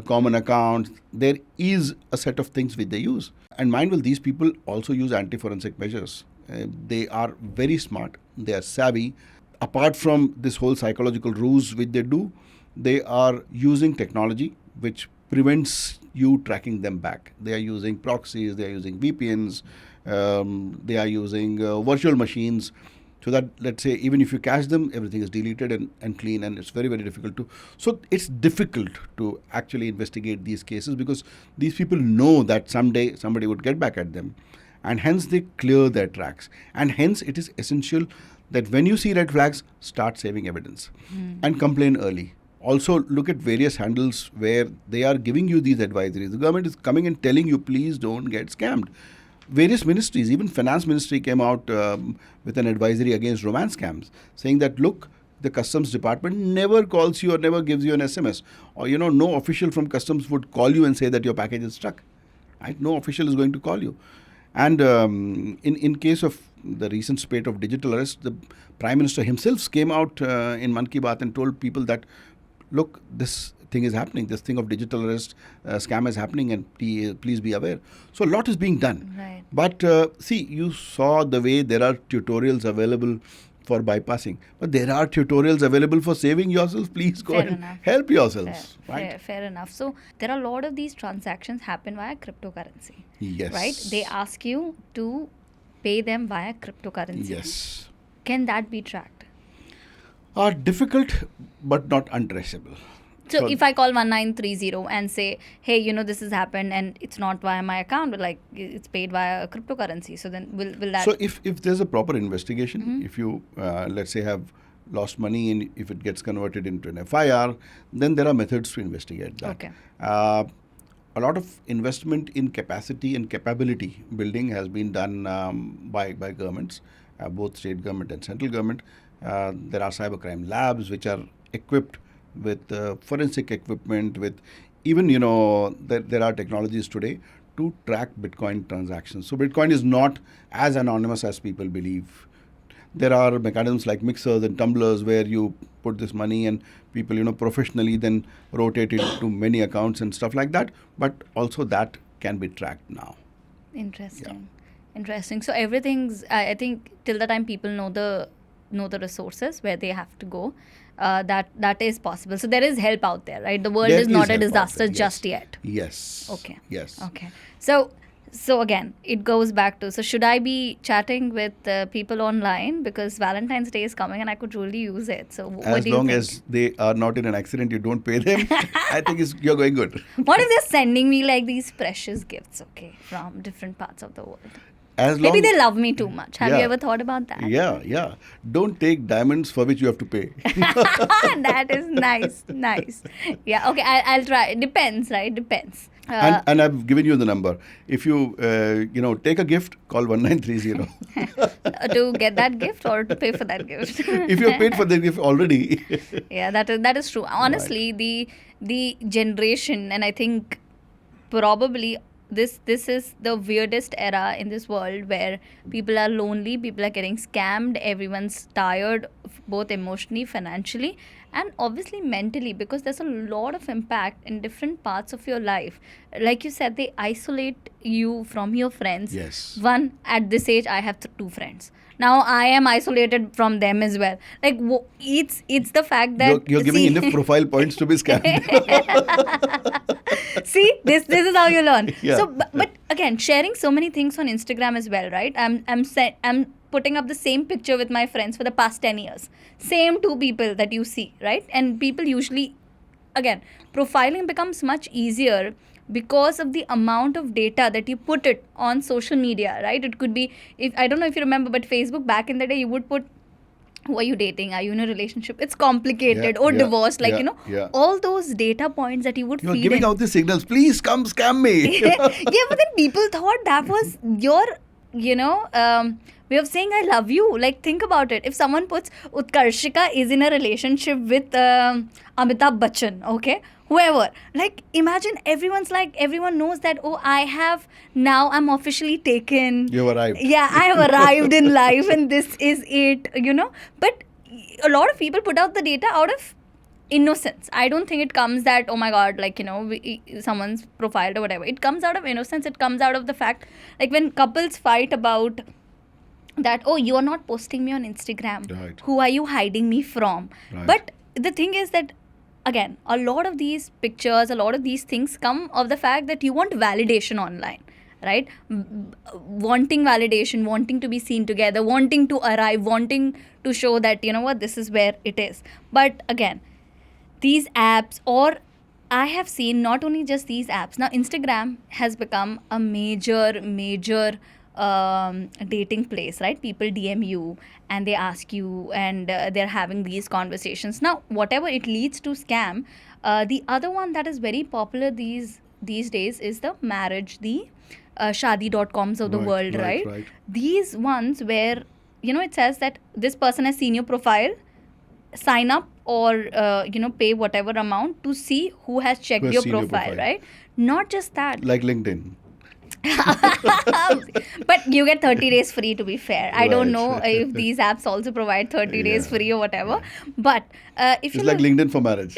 B: common accounts. There is a set of things which they use. And mind you, these people also use anti-forensic measures. They are very smart. They are savvy. Apart from this whole psychological ruse which they do, they are using technology which prevents you tracking them back. They are using proxies, they are using VPNs, they are using virtual machines, so that, let's say, even if you catch them, everything is deleted and clean, and it's very, very difficult to. So it's difficult to actually investigate these cases because these people know that someday somebody would get back at them, and hence they clear their tracks. And hence it is essential that when you see red flags, start saving evidence and complain early. Also, look at various handles where they are giving you these advisories. The government is coming and telling you, please don't get scammed. Various ministries, even finance ministry came out with an advisory against romance scams, saying that, look, the customs department never calls you or never gives you an SMS. Or, no official from customs would call you and say that your package is stuck. Right? No official is going to call you. And in case of the recent spate of digital arrest, the Prime Minister himself came out in Mann Ki Baat and told people that, look, this thing is happening, this thing of digital arrest scam is happening, and please be aware. So a lot is being done.
A: Right.
B: But see, you saw the way there are tutorials available for bypassing, but there are tutorials available for saving yourself. Please go and help yourselves.
A: Fair enough. So there are a lot of these transactions happen via cryptocurrency.
B: Yes.
A: Right? They ask you to pay them via cryptocurrency.
B: Yes.
A: Can that be tracked?
B: Are difficult but not untraceable.
A: So if I call 1930 and say, hey, this has happened and it's not via my account, but like it's paid via cryptocurrency, so then will that...
B: So if there's a proper investigation, if you, let's say, have lost money and if it gets converted into an FIR, then there are methods to investigate that.
A: Okay.
B: A lot of investment in capacity and capability building has been done by governments, both state government and central government. There are cybercrime labs which are equipped with forensic equipment, with even, there are technologies today to track Bitcoin transactions. So Bitcoin is not as anonymous as people believe. There are mechanisms like mixers and tumblers where you put this money and people, professionally then rotate it to many accounts and stuff like that. But also that can be tracked now.
A: Interesting. So everything's, I think, till the time people know the resources where they have to go, that is possible. So there is help out there, right? The world is not a disaster just yet.
B: Yes.
A: Okay.
B: Yes.
A: Okay. So again, it goes back to, so should I be chatting with people online because Valentine's Day is coming and I could really use it? So
B: as long as they are not in an accident, you don't pay them, I think you're going good.
A: What if they're sending me like these precious gifts, from different parts of the world? Maybe they love me too much. Have you ever thought about that?
B: Yeah. Don't take diamonds for which you have to pay.
A: That is nice. Yeah, okay, I'll try. It depends, right? Depends.
B: And I've given you the number. If you, take a gift, call 1930.
A: To get that gift or to pay for that gift?
B: If you've paid for the gift already.
A: Yeah, that is true. Honestly, right. the generation, and I think probably this is the weirdest era in this world where people are lonely, people are getting scammed, everyone's tired, both emotionally, financially, and obviously mentally, because there's a lot of impact in different parts of your life. Like you said, they isolate you from your friends.
B: Yes.
A: One, at this age, I have 2 friends. Now I am isolated from them as well. Like it's the fact that
B: you're giving enough profile points to be scammed.
A: See, this is how you learn.
B: Yeah.
A: So, but again, sharing so many things on Instagram as well, right? I'm putting up the same picture with my friends for the past 10 years. Same two people that you see, right? And people usually, again, profiling becomes much easier because of the amount of data that you put it on social media, right? It could be, if I don't know if you remember, but Facebook back in the day, you would put, who are you dating? Are you in a relationship? It's complicated. Or divorced, like, all those data points that you would
B: You're
A: feed
B: giving
A: in.
B: out the signals. Please come scam me.
A: Yeah, but then people thought that was your, way of saying I love you. Like, think about it. If someone puts Utkarshika is in a relationship with Amitabh Bachchan, okay, whoever, like, imagine everyone knows that, oh, I'm officially taken.
B: You've arrived.
A: Yeah, I have arrived in life and this is it, But a lot of people put out the data out of innocence. I don't think it comes that, oh my god, like, someone's profiled or whatever. It comes out of innocence. It comes out of the fact, like, when couples fight about that, oh, you are not posting me on Instagram.
B: Right.
A: Who are you hiding me from?
B: Right.
A: But the thing is that, again, a lot of these pictures, a lot of these things come of the fact that you want validation online, right? Wanting validation, wanting to be seen together, wanting to arrive, wanting to show that, this is where it is. But again, these apps, or I have seen not only just these apps, now Instagram has become a major dating place, right? People DM you and they ask you, and they're having these conversations. Now, whatever it leads to scam, the other one that is very popular these days is the marriage, the shadi.coms of the world, right? These ones where, it says that this person has seen your profile, sign up or pay whatever amount to see who has checked your profile, right? Not just that,
B: like LinkedIn.
A: But you get 30 days free, to be fair. I don't know if these apps also provide 30 days free or whatever. But if
B: it's like LinkedIn for marriage.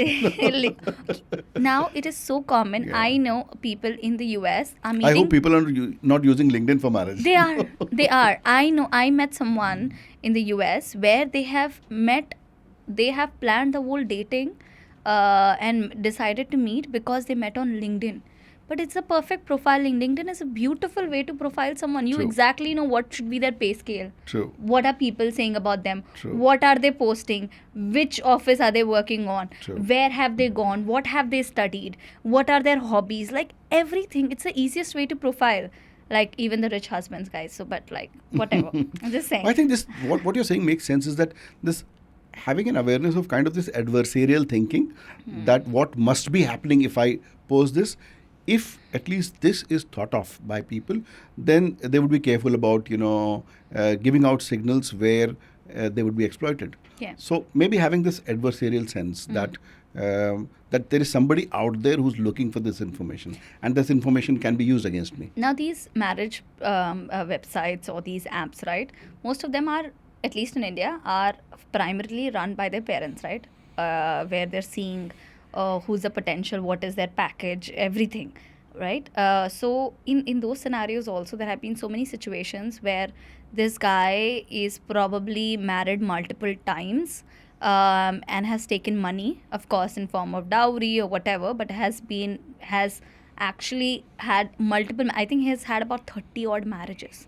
A: Now it is so common. I know people in the US are meeting.
B: I hope people are not using LinkedIn for marriage.
A: They are. I met someone in the US where they have planned the whole dating and decided to meet because they met on LinkedIn. But it's a perfect profile. LinkedIn is a beautiful way to profile someone. You exactly know what should be their pay scale.
B: True.
A: What are people saying about them?
B: True.
A: What are they posting? Which office are they working on?
B: True.
A: Where have they gone? What have they studied? What are their hobbies? Like, everything. It's the easiest way to profile. Like, even the rich husbands, guys. So, but like, whatever. I'm just saying.
B: I think this, what you're saying makes sense, is that this having an awareness of kind of this adversarial thinking, that what must be happening if I post this. If at least this is thought of by people, then they would be careful about, giving out signals where they would be exploited.
A: Yeah.
B: So maybe having this adversarial sense that there is somebody out there who's looking for this information, and this information can be used against me.
A: Now, these marriage websites or these apps, right? Most of them are, at least in India, are primarily run by their parents, right? Where they're seeing who's the potential, what is their package, everything, right? So in those scenarios also, there have been so many situations where this guy is probably married multiple times and has taken money, of course, in form of dowry or whatever, but has actually had multiple, I think he has had about 30 odd marriages,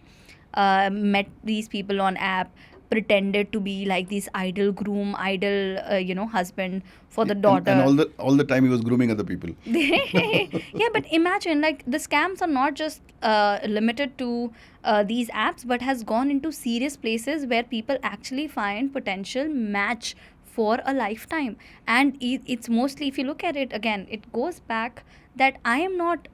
A: met these people on app, pretended to be like these idol groom, husband for the daughter.
B: And all the time he was grooming other people.
A: Yeah, but imagine, like, the scams are not just limited to these apps, but has gone into serious places where people actually find potential match for a lifetime. And it's mostly, if you look at it again, it goes back that I'm not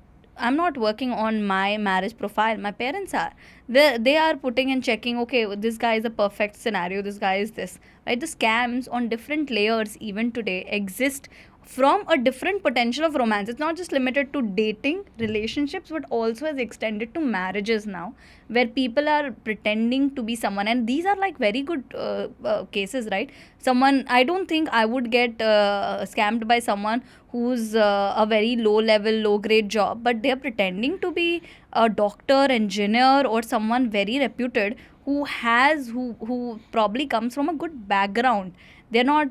A: working on my marriage profile. My parents are. They are putting and checking, okay, this guy is a perfect scenario, this guy is this, right? The scams on different layers even today exist from a different potential of romance. It's not just limited to dating relationships, but also has extended to marriages now, where people are pretending to be someone. And these are like very good cases, right? I don't think I would get scammed by someone who's a very low level, low grade job, but they're pretending to be a doctor, engineer, or someone very reputed who probably comes from a good background. They're not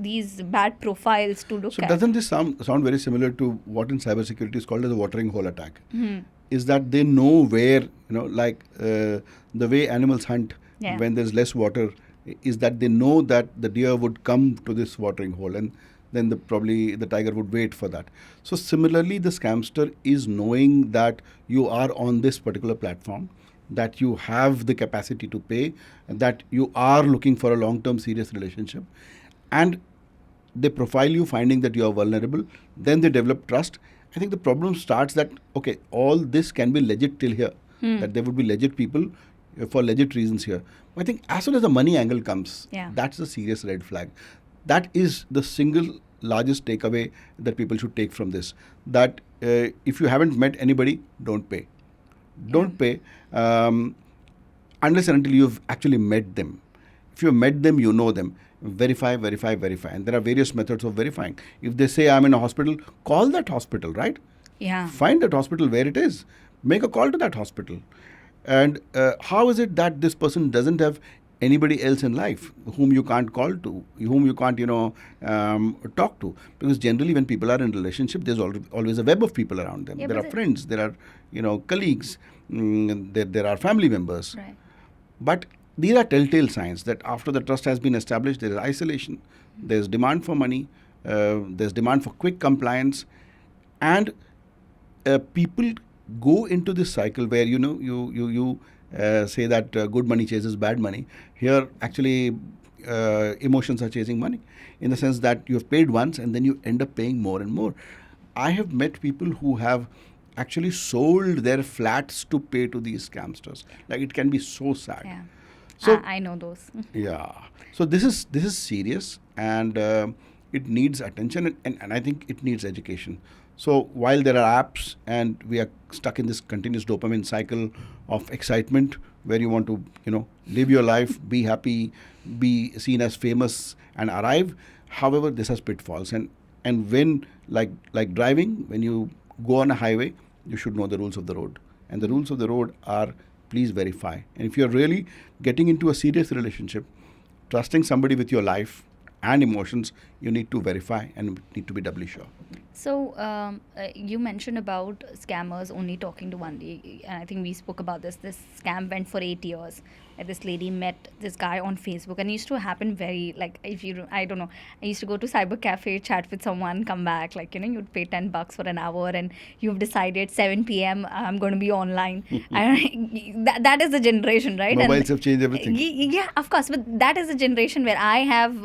A: these bad profiles to look at.
B: So doesn't this sound very similar to what in cybersecurity is called as a watering hole attack? is that they know where, like the way animals hunt when there's less water, is that they know that the deer would come to this watering hole, and then probably the tiger would wait for that. So similarly, the scamster is knowing that you are on this particular platform, that you have the capacity to pay, that you are looking for a long-term serious relationship, and they profile you, finding that you are vulnerable. Then they develop trust. I think the problem starts that, okay, all this can be legit till here, that there would be legit people for legit reasons here. I think as soon as the money angle comes, that's a serious red flag. That is the single largest takeaway that people should take from this. That if you haven't met anybody, don't pay. Don't pay unless and until you've actually met them. If you've met them, you know them. Verify. And there are various methods of verifying. If they say I'm in a hospital, call that hospital, right?
A: Yeah.
B: Find that hospital where it is. Make a call to that hospital. And how is it that this person doesn't have anybody else in life whom you can't call to, whom you can't, talk to? Because generally when people are in a relationship, there's always a web of people around them. There are friends, there are, colleagues, there are family members.
A: Right.
B: But these are telltale signs that after the trust has been established, there is isolation, there's demand for money, there's demand for quick compliance, and people go into this cycle where, you say that good money chases bad money. Here, actually, emotions are chasing money, in the sense that you have paid once and then you end up paying more and more. I have met people who have actually sold their flats to pay to these scamsters. Like, it can be so sad.
A: Yeah.
B: So
A: I know those.
B: Yeah. So this is serious, and it needs attention, and I think it needs education. So while there are apps and we are stuck in this continuous dopamine cycle of excitement where you want to, live your life, be happy, be seen as famous and arrive. However, this has pitfalls, and when like driving, when you go on a highway, you should know the rules of the road, and the rules of the road are, please verify. And if you're really getting into a serious relationship, trusting somebody with your life and emotions, you need to verify and need to be doubly sure.
A: So you mentioned about scammers only talking to one day, and I think we spoke about this. This scam went for 8 years. This lady met this guy on Facebook, and it used to happen very, I don't know, I used to go to cyber cafe, chat with someone, come back, you'd pay $10 for an hour, and you've decided 7 p.m. I'm going to be online. That is the generation, right?
B: Mobiles have changed everything.
A: Yeah, of course, but that is the generation where I have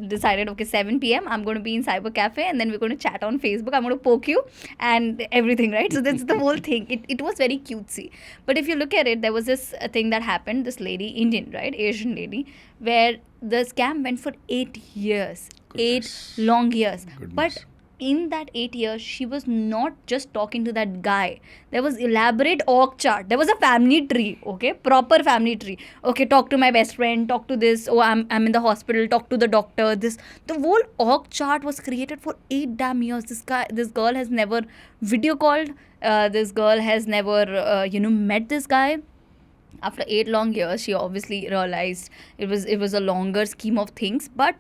A: decided, okay, 7 p.m. I'm going to be in cyber cafe, and then we're going to chat on Facebook. I'm going to poke you and everything, right? So that's the whole thing. It was very cutesy. But if you look at it, there was this thing that happened, this lady, Indian, right? Asian lady, where the scam went for 8 years.
B: Goodness.
A: 8 long years.
B: Goodness.
A: But in that 8 years, she was not just talking to that guy. There was elaborate org chart. There was a family tree, okay? Proper family tree. Okay, talk to my best friend, talk to this. Oh, I'm in the hospital, talk to the doctor. The whole org chart was created for 8 damn years. This girl has never video called. This girl has never, met this guy. After 8 long years, she obviously realized it was a longer scheme of things, but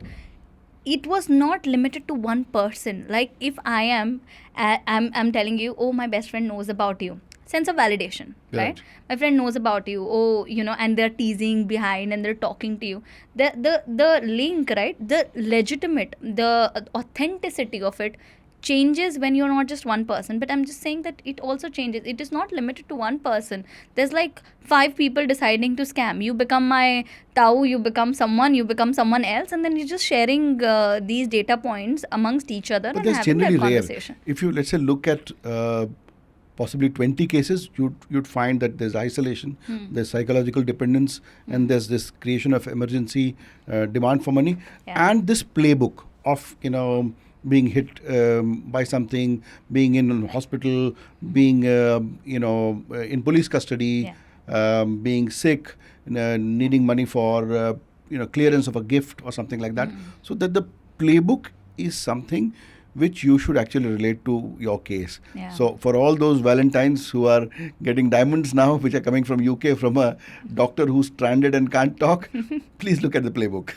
A: it was not limited to one person. Like, if I'm telling you, oh, my best friend knows about you, sense of validation, right? My friend knows about you, oh, and they're teasing behind and they're talking to you. The link, right? The legitimate, the authenticity of it changes when you're not just one person. But I'm just saying that it also changes. It is not limited to one person. There's like 5 people deciding to scam. You become my Tau, you become someone else, and then you're just sharing these data points amongst each other,
B: but
A: and having that
B: rare.
A: conversation.
B: If you, let's say, look at possibly 20 cases, you'd find that there's isolation, there's psychological dependence, and there's this creation of emergency demand for money, and this playbook of, being hit by something, being in hospital, being in police custody, being sick, needing money for clearance of a gift or something like that. So that the playbook is something which you should actually relate to your case. So for all those Valentines who are getting diamonds now, which are coming from UK from a doctor who's stranded and can't talk, please look at the playbook.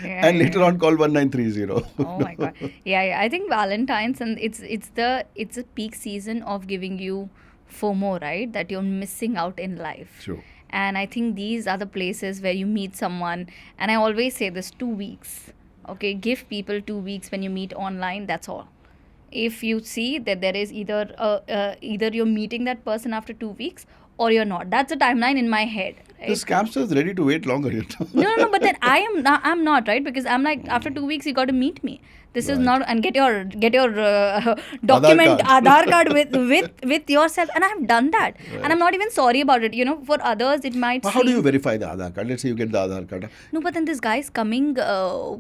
B: And later on call 1930.
A: Oh my God. I think Valentine's, and it's a peak season of giving you FOMO, right? That you're missing out in life.
B: Sure.
A: And I think these are the places where you meet someone. And I always say this, 2 weeks. Okay, give people 2 weeks when you meet online. That's all. If you see that there is either you're meeting that person after 2 weeks or you're not. That's a timeline in my head. Right?
B: The scamster is ready to wait longer.
A: No, but then I'm not, right? Because I'm like, after 2 weeks you got to meet me. This is not, and get your document Aadhaar card with yourself, and I have done that, and I'm not even sorry about it. For others it might.
B: How do you verify the Aadhaar card? Let's say you get the Aadhaar card.
A: No, but then this guy's coming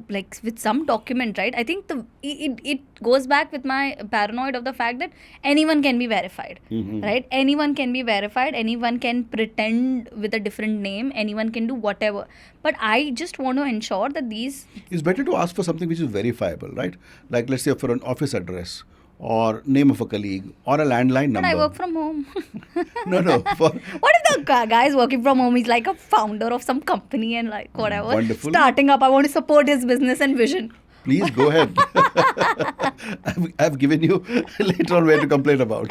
A: like with some document, right? I think it goes back with my paranoid of the fact that anyone can be verified, right? Anyone can be verified. Anyone can pretend with a different name. Anyone can do whatever. But I just want to ensure that these.
B: It's better to ask for something which is verifiable, right? Like, let's say for an office address or name of a colleague or a landline number.
A: But I work from home.
B: No.
A: What if the guy is working from home? He's like a founder of some company and like whatever.
B: Wonderful.
A: Starting up. I want to support his business and vision.
B: Please go ahead. I've given you later on where to complain about.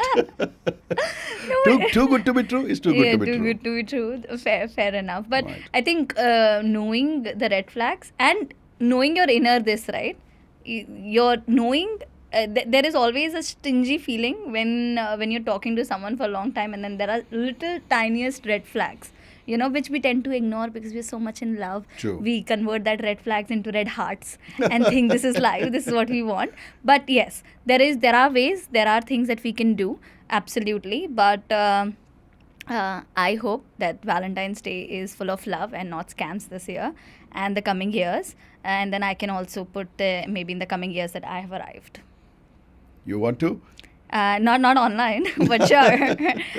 B: Too good to be true is too good to be true.
A: Too good to be true. Fair enough. But
B: Right.
A: I think knowing the red flags and knowing your inner this, right? You're knowing there is always a stingy feeling when you're talking to someone for a long time, and then there are little tiniest red flags. Which we tend to ignore because we're so much in love.
B: True.
A: We convert that red flags into red hearts and think this is life, this is what we want. But yes, there are ways, there are things that we can do, absolutely. But I hope that Valentine's Day is full of love and not scams this year and the coming years. And then I can also put maybe in the coming years that I have arrived.
B: You want to?
A: Not online, but sure.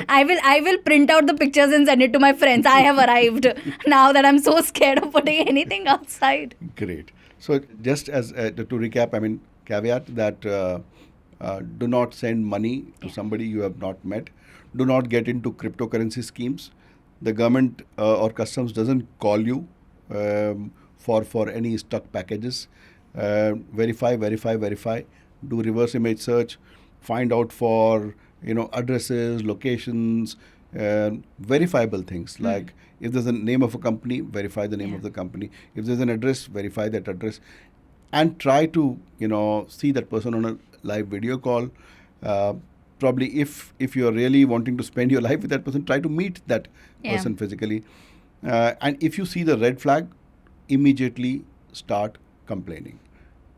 A: I will print out the pictures and send it to my friends. I have arrived now that I'm so scared of putting anything outside.
B: Great. So just as to recap, I mean, caveat that do not send money to somebody you have not met. Do not get into cryptocurrency schemes. The government or customs doesn't call you for any stuck packages. Verify. Do reverse image search. Find out for addresses, locations, verifiable things like if there's a name of a company, verify the name of the company. If there's an address, verify that address, and try to see that person on a live video call. Probably if you're really wanting to spend your life with that person, try to meet that person physically. And if you see the red flag, immediately start complaining.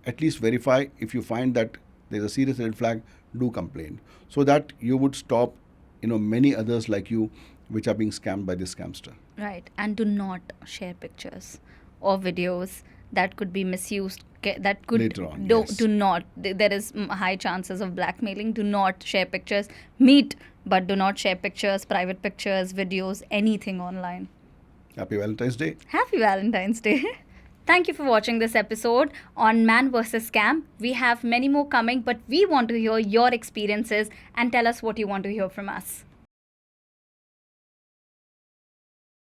B: At least verify. If you find that there's a serious red flag, do complain, so that you would stop many others like you which are being scammed by this scamster.
A: Right. And do not share pictures or videos that could be misused. That could
B: Later on,
A: do
B: yes.
A: not. There is high chances of blackmailing. Do not share pictures. Meet, but do not share pictures, private pictures, videos, anything online.
B: Happy Valentine's Day.
A: Happy Valentine's Day. Thank you for watching this episode on Man vs. Scam. We have many more coming, but we want to hear your experiences and tell us what you want to hear from us.